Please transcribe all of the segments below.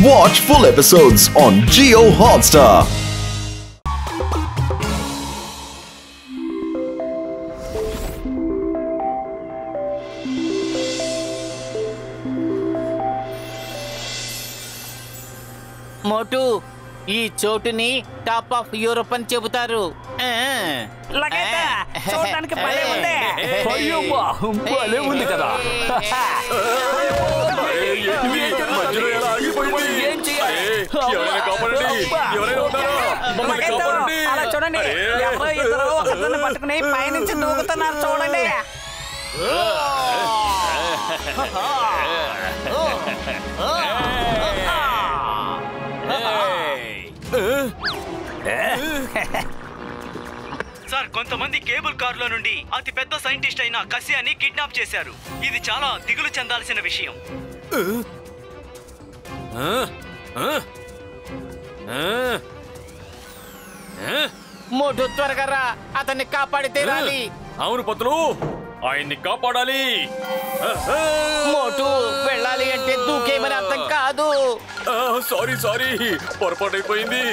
Watch full episodes on Jio Hotstar. మోటు ఈ చోటుని top of Europe అని చెబుతారు. చూడడానికి భలే ఉంది. అయ్యమ్మా, భలే ఉంది కదా. ఏం చేయాలి? అలా చూడండి, ఎవరో ఇద్దరు ఒకరిని పట్టుకుని పైనుంచి దూకుతున్నారు చూడండి. సార్, కొంతమంది కేబుల్ కారులో నుండి అతి పెద్ద సైంటిస్ట్ అయిన కసియాని కిడ్నాప్ చేశారు. ఇది చాలా దిగులు చెందాల్సిన విషయం. మోటు త్వరగా రా, అతన్ని కాపాడి తీరాలి. అవును పతులు, ఆయన్ని కాపాడాలి. మోటు వెళ్ళాలి అంటే దూకేమని అర్థం కాదు. సారీ పొరపాటు అయిపోయింది.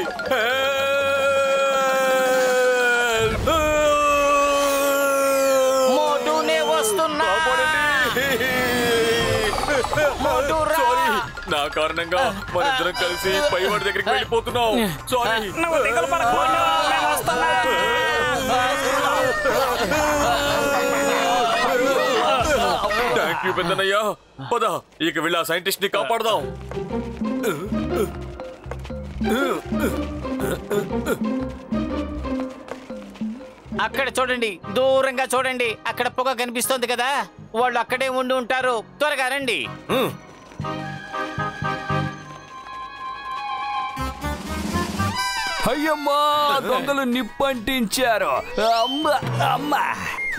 మోటునే వస్తున్నా. నా కారణంగా మనిద్దరం కలిసి పైవాడి దగ్గరికి వెళ్ళిపోతున్నాం. సారీ. థ్యాంక్ యూ పెద్దనయ్యా. పద, ఇక వెళ్ళి ఆ సైంటిస్ట్ ని కాపాడదాం. అక్కడ చూడండి, దూరంగా చూడండి, అక్కడ పొగ కనిపిస్తోంది కదా, వాళ్ళు అక్కడే ఉండి ఉంటారు. త్వరగా రండి. అయ్యమ్మా, దొంగలు నిప్పంటించారు. అమ్మా అమ్మా,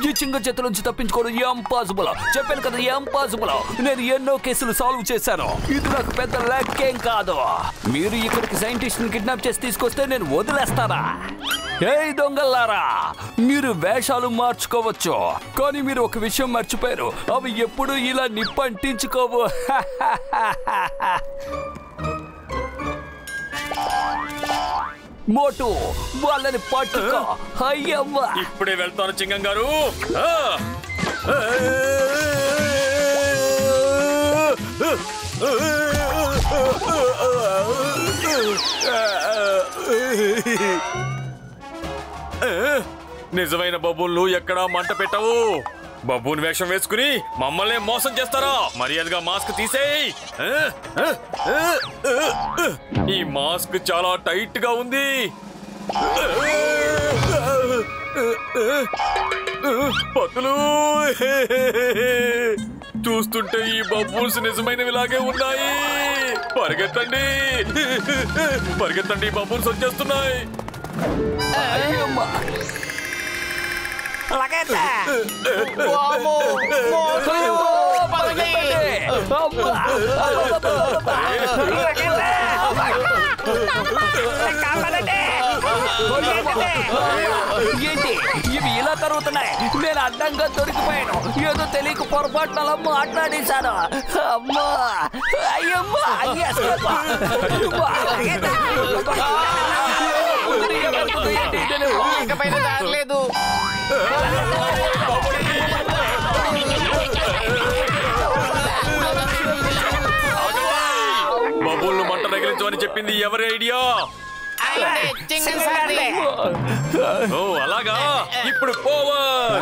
ఈ చింగ చేతుల నుంచి తప్పించుకోవడం ఇంపాసిబుల్. చెప్పాను కదా, ఇంపాసిబుల్. నేను ఎన్నో కేసులు సాల్వ్ చేశాను. ఇది నాకు పెద్ద లెక్కేం కాదు. మీరు ఇక్కడికి సైంటిస్ట్ ని కిడ్నాప్ చేసి తీసుకొస్తే నేను వదిలేస్తానా? ఏయ్ దొంగల్లారా, మీరు వేషాలు మార్చుకోవచ్చు, కానీ మీరు ఒక విషయం మర్చిపోయారు. అవి ఎప్పుడు ఇలా నిప్పంటించుకోవు. మోటు, వాళ్ళని పట్టుకో. అయ్యమ్మా, ఇప్పుడే వెళ్తాను చింగం గారు. నిజమైన బబ్బులు ఎక్కడా మంట పెట్టవు. బబ్బుని వేషం వేసుకుని మమ్మల్ని మోసం చేస్తారా? మర్యాదగా మాస్క్ తీసేయ్. ఈ మాస్క్ చాలా టైట్ గా ఉంది. పతులు, చూస్తుంటే ఈ బబ్బుల్స్ నిజమైనవిలాగే ఉన్నాయి. పరిగెత్తండి పరిగెత్తండి, బబ్బుల్స్ వచ్చేస్తున్నాయి. ఏంటి ఇవి ఇలా తరుగుతున్నాయి? నేను అడ్డంగా దొరికిపోయాను. ఏదో తెలియక పొరపాటున అలా మాట్లాడేశాను. అమ్మా, అయ్యమ్మా, లేదు. బబుల్ను మంట రగిలించమని చెప్పింది ఎవరి ఐడియా? ఓ అలాగా, ఇప్పుడు పోవర్.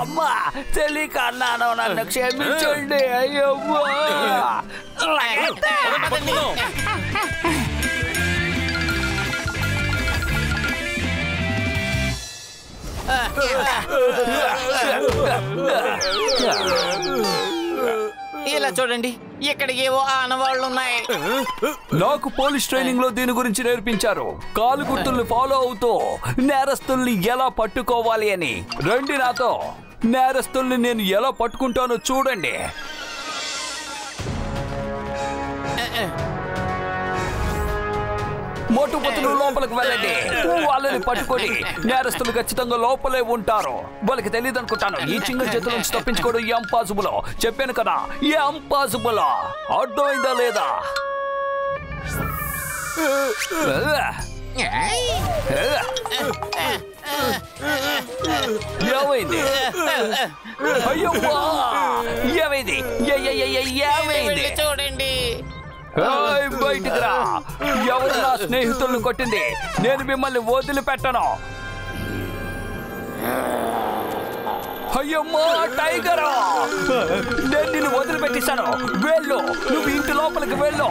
అమ్మా, తెలియక అన్నాను, నన్ను క్షమించండి. అయ్యమ్మా, ఇలా చూడండి, ఇక్కడ ఏవో ఆనవాళ్ళు ఉన్నాయి. నాకు పోలీస్ ట్రైనింగ్ లో దీని గురించి నేర్పించారు. కాలు గుర్తుల్ని ఫాలో అవుతూ నేరస్తుల్ని ఎలా పట్టుకోవాలి అని. రండి నాతో, నేరస్తుల్ని నేను ఎలా పట్టుకుంటానో చూడండి. మోటు పతులు లోపలికి వెళ్ళండి. వాళ్ళని పట్టుకొని నేరస్తులు ఖచ్చితంగా లోపలే ఉంటారు. వాళ్ళకి తెలియదు అనుకుంటాను. ఈ చింగం చేతుల నుంచి తప్పించుకోవడం ఇంపాసిబుల్. చెప్పాను కదా, ఇంపాసిబుల్. అర్థమైందా లేదా? ఏమైంది? అయ్యమ్మా, ఏమైంది? ఏమైంది? చూడండి. బయటికి రా. ఎవరు నా స్నేహితులను కొట్టింది? నేను మిమ్మల్ని వదిలిపెట్టను. అయ్యమ్మా, టైగర్, నేను నిన్ను వదిలిపెట్టిస్తాను. వెళ్ళు, నువ్వు ఇంటి లోపలికి వెళ్ళు.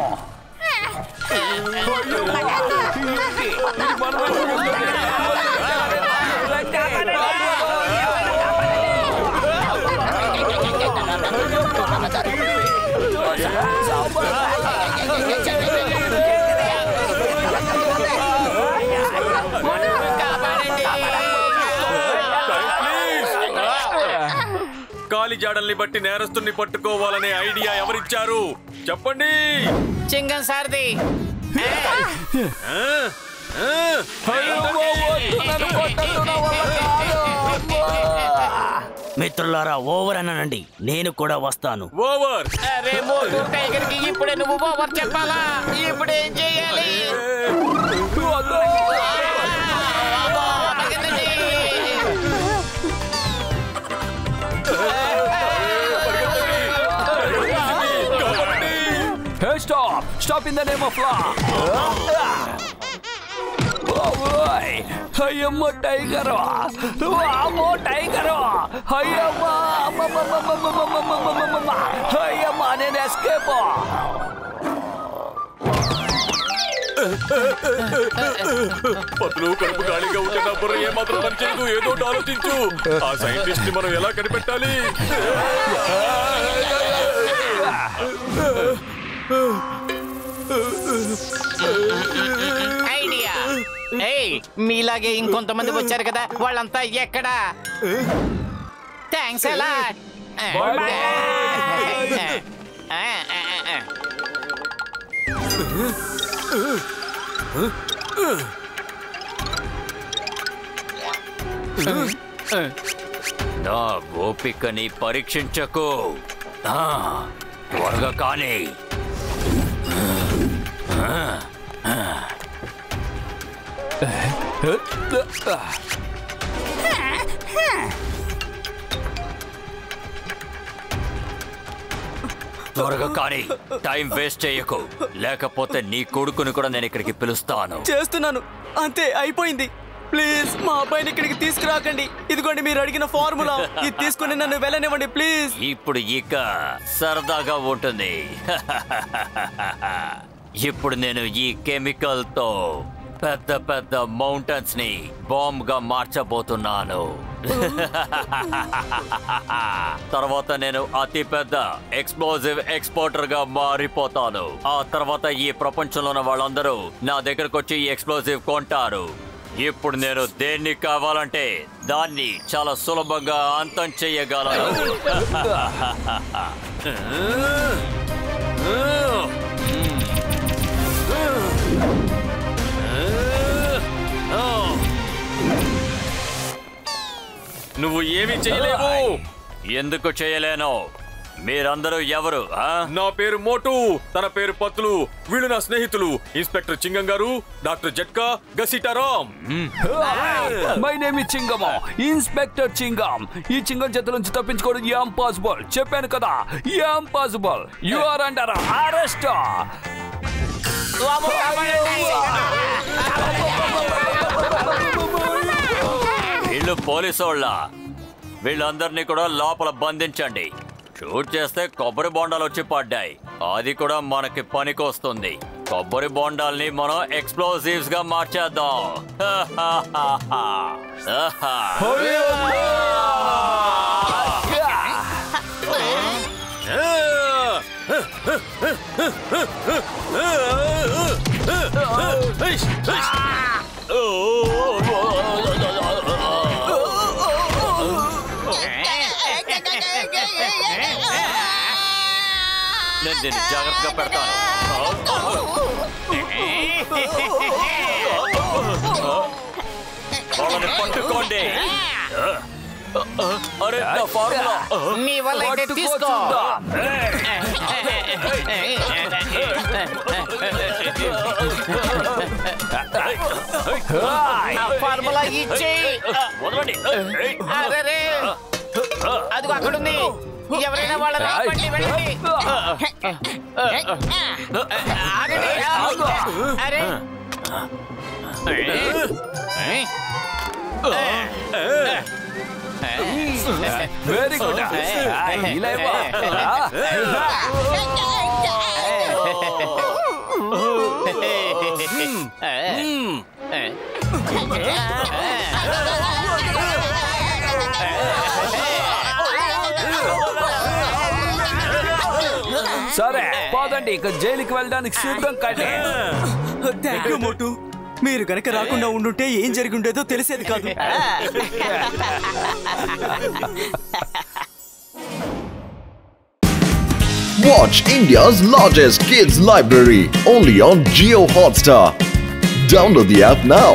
కాలి జాడల్ని బట్టి నేరస్తుని పట్టుకోవాలనే ఐడియా ఎవరిచ్చారు చెప్పండి? చింగం సార్ది. మిత్రులారా, ఓవర్ అనండి, నేను కూడా వస్తాను. ఓవర్. అరే మోటు టైగర్ కి ఇప్పుడే నువ్వు ఓవర్ చెప్పాలా? ఇప్పుడు ఏం చేయాలి? Hey, stop in the name of law. అయ్యమ్మ టైగరు, అమ్మో టైగరు, అయ్యమ్మ అయ్యమ్మ, నేను ఎస్కేప్. పతులు కడుపు ఖాళీగా ఉంటే నా బుర్ర ఏమాత్రం పనిచేయదు. ఏదో ఆలోచించు. ఆ సైంటిస్ట్ ని మనం ఎలా కనిపెట్టాలి? ఐడియా. మీలాగే ఇంకొంతమంది వచ్చారు కదా, వాళ్ళంతా ఎక్కడా? థ్యాంక్స్ అలా. నా ఓపికని పరీక్షించకు. త్వరగా కానీ. త్వరగా కానీ, టైం వేస్ట్ చేయకు, లేకపోతే నీ కొడుకుని కూడా నేను ఇక్కడికి పిలుస్తాను. చేస్తున్నాను, అంతే, అయిపోయింది. ప్లీజ్ మా అబ్బాయిని ఇక్కడికి తీసుకురాకండి. ఇదిగోండి మీరు అడిగిన ఫార్ములా, ఇది తీసుకుని నన్ను వెళ్ళనివ్వండి ప్లీజ్. ఇప్పుడు ఇక సరదాగా ఉంటుంది. ఇప్పుడు నేను ఈ కెమికల్ తో పెద్ద పెద్ద మౌంటైన్స్ ని బాంబ్ గా మార్చబోతున్నాను. తర్వాత నేను అతి పెద్ద ఎక్స్ప్లోజివ్ ఎక్స్పోర్టర్ గా మారిపోతాను. ఆ తర్వాత ఈ ప్రపంచంలో ఉన్న వాళ్ళందరూ నా దగ్గరకు వచ్చి ఈ ఎక్స్ప్లోజివ్ కొంటారు. ఇప్పుడు నేను దేన్ని కావాలంటే దాన్ని చాలా సులభంగా అంతం చెయ్యగలను. నువ్వు ఏమీ చేయలేవు. ఎందుకు చేయలేను? మీరందరూ ఎవరు? నా పేరు మోటు, తన పేరు పత్లు. వీళ్ళు నా స్నేహితులు, ఇన్స్పెక్టర్ చింగం గారు, doctor Jhatka, Ghasitaram. My name is Chingam, inspector Chingam. ఈ చింగం చేతుల నుంచి తప్పించుకోవడం ఇంపాసిబుల్. చెప్పాను కదా, impossible. You are under arrest. వీళ్ళు పోలీసోళ్ళ. వీళ్ళందరినీ కూడా లోపల బంధించండి. షూట్ చేస్తే కొబ్బరి బొండాలు వచ్చి పడ్డాయి. అది కూడా మనకి పనికొస్తుంది. కొబ్బరి బొండాల్ని మనం ఎక్స్ప్లోజివ్స్ గా మార్చేద్దాం. నేను దీన్ని జాగ్రత్తగా పెడతాను. పట్టుకోండి. అరే నా ఫార్ములా. నీ వల్ల అయితే తీసుకో. ఫార్ములా ఇచ్చేయి. వదలండి. అరే అదిగో అక్కడుంది. ఎవరైనా వాళ్ళని ఆపండి, వెళ్ళండి. ఆగండి. అరే వెరీ గుడ్. సరే పోదండి, ఇక జైలుకి వెళ్ళడానికి సిద్ధం కండి. థ్యాంక్ యూ మోటు. మీరు కనుక రాకుండా ఉండుంటే ఏం జరిగి ఉండేదో తెలిసేది కాదు. Watch India's largest kids library only on Jio Hotstar. Download the app now.